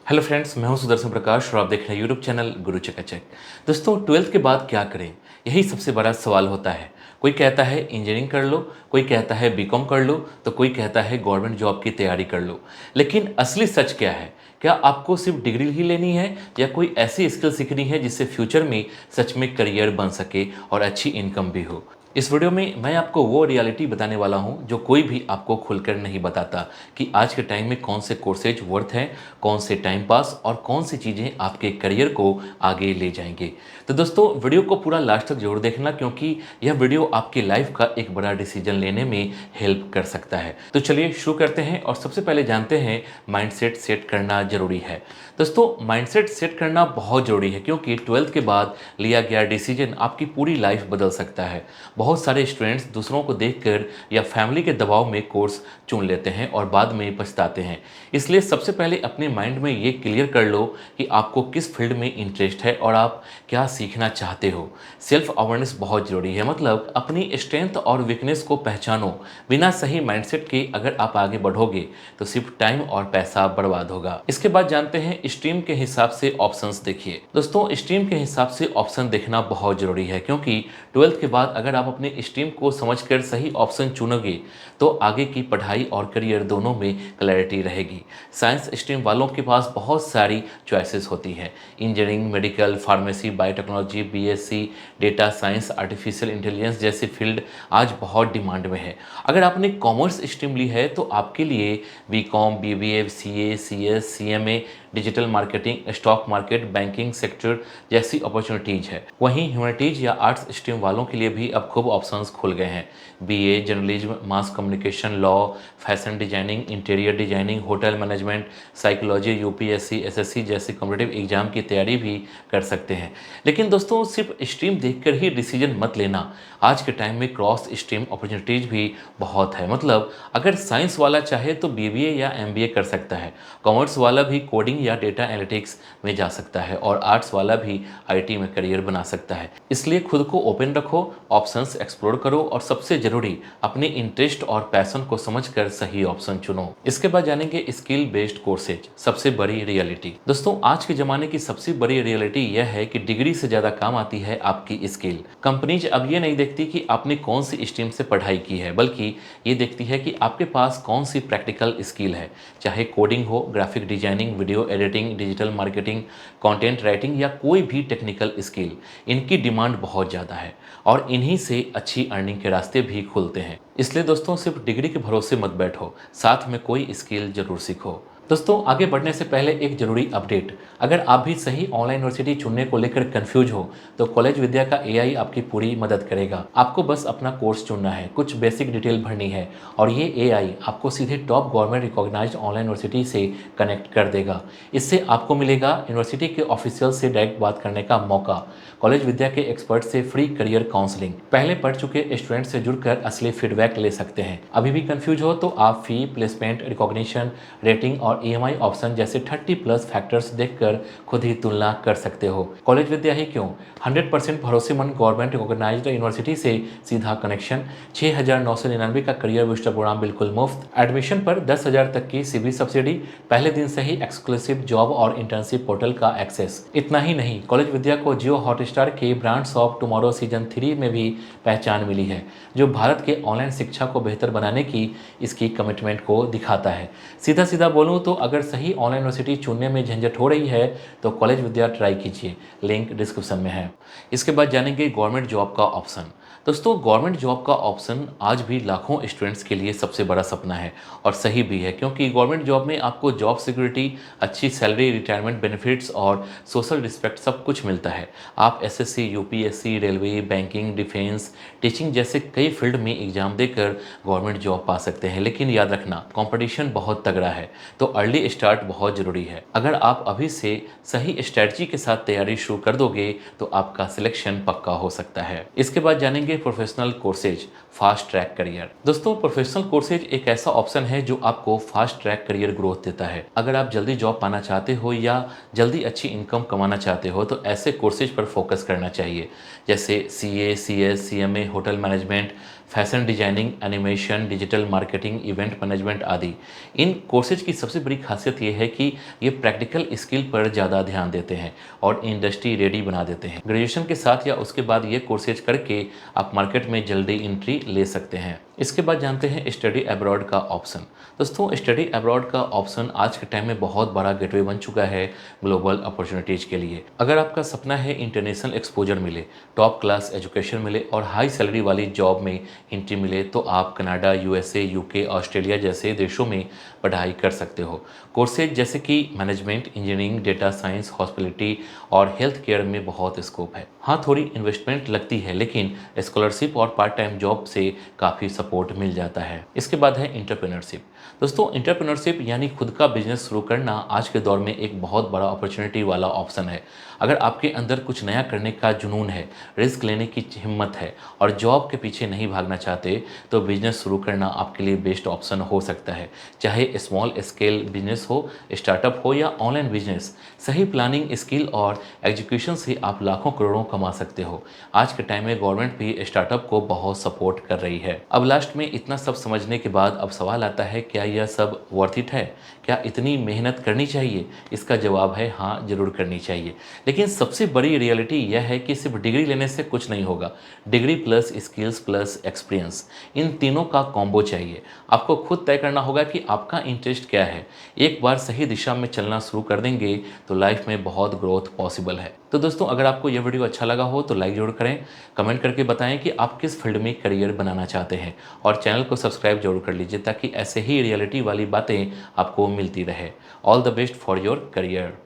Hello friends, मैं हूं सुदर्शन प्रकाश और आप देख रहे हैं यूट्यूब चैनल गुरु चकाचक। दोस्तों, 12th के बाद क्या करें, यही सबसे बड़ा सवाल होता है। कोई कहता है इंजीनियरिंग कर लो, कोई कहता है बीकॉम कर लो, तो कोई कहता है गवर्नमेंट जॉब की तैयारी कर लो। लेकिन असली सच क्या है? क्या आपको सिर्फ डिग्री ही लेनी है या कोई ऐसी स्किल सीखनी है जिससे फ्यूचर में सच में करियर बन सके और अच्छी इनकम भी हो? इस वीडियो में मैं आपको वो रियलिटी बताने वाला हूं जो कोई भी आपको खुलकर नहीं बताता, कि आज के टाइम में कौन से कोर्सेज वर्थ हैं, कौन से टाइम पास और कौन सी चीज़ें आपके करियर को आगे ले जाएंगे। तो दोस्तों, वीडियो को पूरा लास्ट तक जरूर देखना, क्योंकि यह वीडियो आपकी लाइफ का एक बड़ा डिसीजन लेने में हेल्प कर सकता है। तो चलिए शुरू करते हैं और सबसे पहले जानते हैं माइंडसेट सेट करना जरूरी है। दोस्तों, माइंडसेट सेट करना बहुत ज़रूरी है, क्योंकि 12th के बाद लिया गया डिसीजन आपकी पूरी लाइफ बदल सकता है। बहुत सारे स्टूडेंट्स दूसरों को देखकर या फैमिली के दबाव में कोर्स चुन लेते हैं और बाद में पछताते हैं। इसलिए सबसे पहले अपने माइंड में ये क्लियर कर लो कि आपको किस फील्ड में इंटरेस्ट है और आप क्या सीखना चाहते हो। सेल्फ अवेयरनेस बहुत ज़रूरी है, मतलब अपनी स्ट्रेंथ और वीकनेस को पहचानो। बिना सही माइंडसेट के अगर आप आगे बढ़ोगे तो सिर्फ टाइम और पैसा बर्बाद होगा। इसके बाद जानते हैं स्ट्रीम के हिसाब से ऑप्शंस देखिए। दोस्तों, स्ट्रीम के हिसाब से ऑप्शन देखना बहुत ज़रूरी है, क्योंकि 12th के बाद अगर आप अपने स्ट्रीम को समझकर सही ऑप्शन चुनोगे तो आगे की पढ़ाई और करियर दोनों में क्लैरिटी रहेगी। साइंस स्ट्रीम वालों के पास बहुत सारी चॉइसेस होती हैं। Engineering, medical, pharmacy, biotechnology, BSc, data science, artificial intelligence जैसी फील्ड आज बहुत डिमांड में है। अगर आपने कॉमर्स स्ट्रीम ली है तो आपके लिए BCom, BBA, CA, CS, CMA, digital marketing, stock market, banking sector जैसी अपॉर्चुनिटीज़ है। वहीं ह्यूमैनिटीज़ या आर्ट्स स्ट्रीम वालों के लिए भी अब खूब ऑप्शंस खुल गए हैं। BA journalism, mass communication, law, fashion designing, interior designing, hotel management, psychology, UPSC, SSC जैसे कॉम्पिटिटिव एग्जाम की तैयारी भी कर सकते हैं। लेकिन दोस्तों, सिर्फ स्ट्रीम देखकर ही डिसीजन मत लेना। आज के टाइम में क्रॉस स्ट्रीम अपॉर्चुनिटीज़ भी बहुत है। मतलब अगर साइंस वाला चाहे तो बीबीए या एमबीए कर सकता है, कॉमर्स वाला भी कोडिंग या डेटा एनालिटिक्स में जा सकता है और आर्ट्स वाला भी आईटी में करियर बना सकता है। इसलिए खुद को ओपन रखो, ऑप्शंस एक्सप्लोर करो और सबसे जरूरी अपने इंटरेस्ट और पैशन को समझकर सही ऑप्शन चुनो। इसके बाद जानेंगे स्किल बेस्ड कोर्सेज, सबसे बड़ी रियलिटी। दोस्तों, आज के जमाने की सबसे बड़ी रियलिटी यह है कि डिग्री से ज्यादा काम आती है आपकी स्किल। कंपनीज अब ये नहीं देखती कि आपने कौन सी स्ट्रीम से पढ़ाई की है, बल्कि ये देखती है कि आपके पास कौन सी प्रैक्टिकल स्किल है। चाहे कोडिंग हो, graphic designing, video editing, digital marketing, content writing या कोई भी टेक्निकल स्किल, इनकी डिमांड बहुत ज़्यादा है और इन्हीं से अच्छी अर्निंग के रास्ते भी खुलते हैं। इसलिए दोस्तों, सिर्फ डिग्री के भरोसे मत बैठो, साथ में कोई स्किल जरूर सीखो। दोस्तों, आगे बढ़ने से पहले एक जरूरी अपडेट। अगर आप भी सही ऑनलाइन यूनिवर्सिटी चुनने को लेकर कंफ्यूज हो तो कॉलेज विद्या का एआई आपकी पूरी मदद करेगा। आपको बस अपना कोर्स चुनना है, कुछ बेसिक डिटेल भरनी है और ये एआई आपको सीधे top government recognised online university से कनेक्ट कर देगा। इससे आपको मिलेगा यूनिवर्सिटी के ऑफिशियल से डायरेक्ट बात करने का मौका, कॉलेज विद्या के एक्सपर्ट से फ्री करियर काउंसलिंग, पहले पढ़ चुके स्टूडेंट से जुड़कर असली फीडबैक ले सकते हैं। अभी भी कंफ्यूज हो तो आप फी, प्लेसमेंट, रिकॉग्निशन, रेटिंग और ईएमआई ऑप्शन जैसे 30+ फैक्टर्स देखकर खुद ही तुलना कर सकते हो। कॉलेज विद्या ही क्यों, 100% भरोसेमंद गवर्नमेंट रिकॉग्नाइज्ड यूनिवर्सिटी से सीधा कनेक्शन, 6,999 का करियर बूस्टर प्रोग्राम बिल्कुल मुफ्त, एडमिशन पर 10,000 तक की सीबी सब्सिडी, पहले दिन से ही एक्सक्लूसिव जॉब और इंटर्नशिप पोर्टल का एक्सेस। इतना ही नहीं, कॉलेज विद्या को जियो हॉटस्टार के ब्रांड्स ऑफ टुमारो सीजन 3 में भी पहचान मिली है, जो भारत के ऑनलाइन शिक्षा को बेहतर बनाने की इसकी कमिटमेंट को दिखाता है। सीधा सीधा बोलूँ तो अगर सही ऑनलाइन यूनिवर्सिटी चुनने में झंझट हो रही है तो कॉलेज विद्या ट्राई कीजिए, लिंक डिस्क्रिप्शन में है। इसके बाद जानेंगे गवर्नमेंट जॉब का ऑप्शन। दोस्तों, गवर्नमेंट जॉब का ऑप्शन आज भी लाखों स्टूडेंट्स के लिए सबसे बड़ा सपना है और सही भी है, क्योंकि गवर्नमेंट जॉब में आपको जॉब सिक्योरिटी, अच्छी सैलरी, रिटायरमेंट बेनिफिट्स और सोशल रिस्पेक्ट सब कुछ मिलता है। आप SSC, UPSC, railway, banking, defence, teaching जैसे कई फील्ड में एग्जाम देकर गवर्नमेंट जॉब पा सकते हैं। लेकिन याद रखना, कंपटीशन बहुत तगड़ा है, तो अर्ली स्टार्ट बहुत ज़रूरी है। अगर आप अभी से सही स्ट्रेटजी के साथ तैयारी शुरू कर दोगे तो आपका सिलेक्शन पक्का हो सकता है। इसके बाद जानेंगे professional courses, fast track career. दोस्तों, प्रोफेशनल कोर्सेज एक ऐसा ऑप्शन है जो आपको फास्ट ट्रैक करियर ग्रोथ देता है। अगर आप जल्दी जॉब पाना चाहते हो या जल्दी अच्छी इनकम कमाना चाहते हो तो ऐसे कोर्सेज पर फोकस करना चाहिए, जैसे CA, CS, CMA, hotel management, fashion designing, animation, digital marketing, event management आदि। इन कोर्सेज की सबसे बड़ी खासियत ये है कि ये प्रैक्टिकल स्किल पर ज़्यादा ध्यान देते हैं और इंडस्ट्री रेडी बना देते हैं। ग्रेजुएशन के साथ या उसके बाद ये कोर्सेज करके आप मार्केट में जल्दी एंट्री ले सकते हैं। इसके बाद जानते हैं स्टडी अब्रॉड का ऑप्शन। दोस्तों, स्टडी अब्रॉड का ऑप्शन आज के टाइम में बहुत बड़ा गेटवे बन चुका है ग्लोबल अपॉर्चुनिटीज़ के लिए। अगर आपका सपना है इंटरनेशनल एक्सपोजर मिले, टॉप क्लास एजुकेशन मिले और हाई सैलरी वाली जॉब में एंट्री मिले, तो आप कनाडा, यूएसए, यूके, ऑस्ट्रेलिया जैसे देशों में पढ़ाई कर सकते हो। कोर्सेज जैसे कि management, engineering, data science, hospitality और हेल्थ केयर में बहुत स्कोप है। हाँ, थोड़ी इन्वेस्टमेंट लगती है, लेकिन स्कॉलरशिप और पार्ट टाइम जॉब से काफ़ी सपोर्ट मिल जाता है। इसके बाद है एंटरप्रेन्योरशिप। दोस्तों, एंटरप्रेन्योरशिप यानी खुद का बिजनेस शुरू करना आज के दौर में एक बहुत बड़ा अपॉर्चुनिटी वाला ऑप्शन है। अगर आपके अंदर कुछ नया करने का जुनून है, रिस्क लेने की हिम्मत है और जॉब के पीछे नहीं भागना चाहते, तो बिजनेस शुरू करना आपके लिए बेस्ट ऑप्शन हो सकता है। चाहे स्मॉल स्केल बिजनेस हो, स्टार्टअप हो या ऑनलाइन बिजनेस, सही प्लानिंग, स्किल और एग्जीक्यूशन से आप लाखों करोड़ों कमा सकते हो। आज के टाइम में गवर्नमेंट भी स्टार्टअप को बहुत सपोर्ट कर रही है। अब लास्ट में इतना सब समझने के बाद अब सवाल आता है, क्या यह सब वर्थ इट है? क्या इतनी मेहनत करनी चाहिए? इसका जवाब है हाँ, जरूर करनी चाहिए। लेकिन सबसे बड़ी रियलिटी यह है कि सिर्फ डिग्री लेने से कुछ नहीं होगा। Degree plus skills plus experience, इन तीनों का कॉम्बो चाहिए। आपको खुद तय करना होगा कि आपका इंटरेस्ट क्या है। एक बार सही दिशा में चलना शुरू कर देंगे तो लाइफ में बहुत ग्रोथ पॉसिबल है। तो दोस्तों, अगर आपको यह वीडियो अच्छा लगा हो तो लाइक जरूर करें, कमेंट करके बताएं कि आप किस फील्ड में करियर बनाना चाहते हैं और चैनल को सब्सक्राइब जरूर कर लीजिए ताकि ऐसे ही रियलिटी वाली बातें आपको मिलती रहे। All the best for your career.